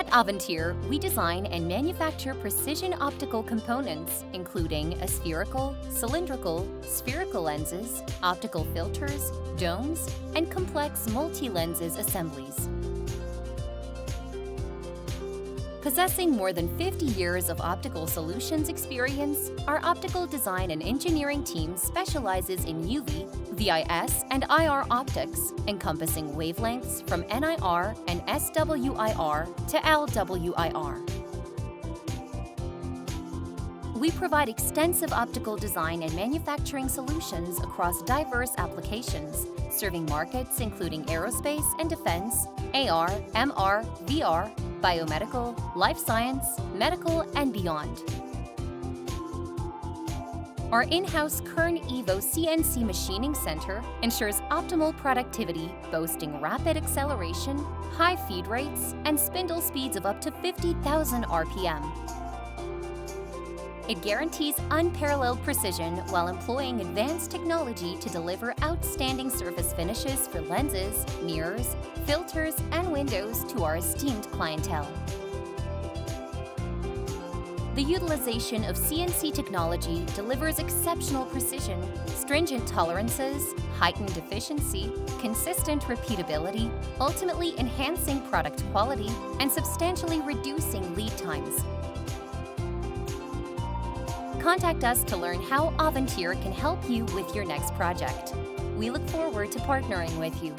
At Avantier, we design and manufacture precision optical components, including aspherical, cylindrical, spherical lenses, optical filters, domes, and complex multi-lenses assemblies. Possessing more than 50 years of optical solutions experience, our optical design and engineering team specializes in UV, VIS, and IR optics, encompassing wavelengths from NIR and SWIR to LWIR. We provide extensive optical design and manufacturing solutions across diverse applications, serving markets including aerospace and defense, AR, MR, VR, biomedical, life science, medical, and beyond. Our in-house Kern Evo CNC Machining Center ensures optimal productivity, boasting rapid acceleration, high feed rates, and spindle speeds of up to 50,000 RPM. It guarantees unparalleled precision while employing advanced technology to deliver outstanding surface finishes for lenses, mirrors, filters, and windows to our esteemed clientele. The utilization of CNC technology delivers exceptional precision, stringent tolerances, heightened efficiency, consistent repeatability, ultimately enhancing product quality and substantially reducing lead times. Contact us to learn how Avantier can help you with your next project. We look forward to partnering with you.